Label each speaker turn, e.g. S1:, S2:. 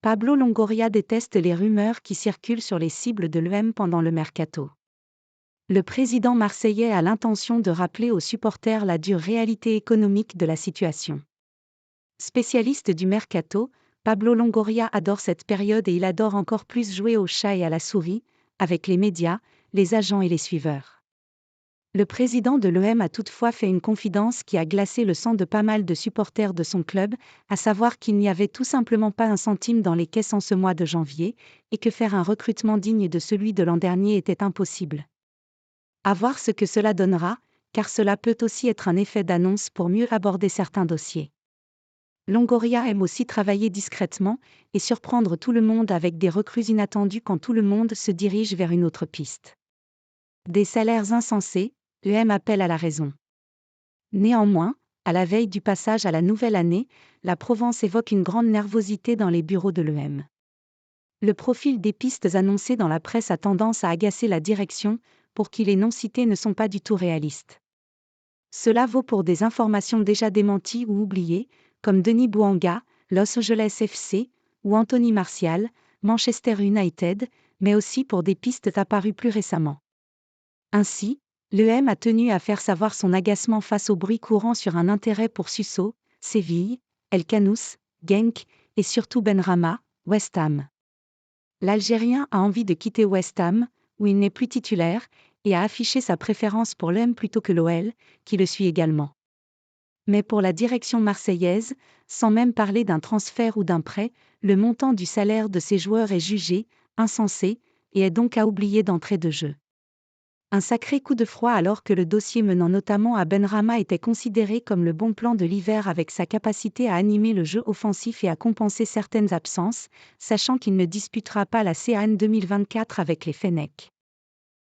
S1: Pablo Longoria déteste les rumeurs qui circulent sur les cibles de l'OM pendant le mercato. Le président marseillais a l'intention de rappeler aux supporters la dure réalité économique de la situation. Spécialiste du mercato, Pablo Longoria adore cette période et il adore encore plus jouer au chat et à la souris, avec les médias, les agents et les suiveurs. Le président de l'OM a toutefois fait une confidence qui a glacé le sang de pas mal de supporters de son club, à savoir qu'il n'y avait tout simplement pas un centime dans les caisses en ce mois de janvier, et que faire un recrutement digne de celui de l'an dernier était impossible. À voir ce que cela donnera, car cela peut aussi être un effet d'annonce pour mieux aborder certains dossiers. Longoria aime aussi travailler discrètement, et surprendre tout le monde avec des recrues inattendues quand tout le monde se dirige vers une autre piste. Des salaires insensés, l'OM appelle à la raison. Néanmoins, à la veille du passage à la nouvelle année, la Provence évoque une grande nervosité dans les bureaux de l'OM. Le profil des pistes annoncées dans la presse a tendance à agacer la direction, pour qui les noms cités ne sont pas du tout réalistes. Cela vaut pour des informations déjà démenties ou oubliées, comme Denis Bouanga, Los Angeles FC, ou Anthony Martial, Manchester United, mais aussi pour des pistes apparues plus récemment. Ainsi, l'OM a tenu à faire savoir son agacement face au bruit courant sur un intérêt pour Suso, Séville, El Kanous, Genk, et surtout Benrahma, West Ham. L'Algérien a envie de quitter West Ham, où il n'est plus titulaire, et a affiché sa préférence pour l'OM plutôt que l'OL, qui le suit également. Mais pour la direction marseillaise, sans même parler d'un transfert ou d'un prêt, le montant du salaire de ces joueurs est jugé insensé, et est donc à oublier d'entrée de jeu. Un sacré coup de froid alors que le dossier menant notamment à Benrahma était considéré comme le bon plan de l'hiver avec sa capacité à animer le jeu offensif et à compenser certaines absences, sachant qu'il ne disputera pas la CAN 2024 avec les Fennecs.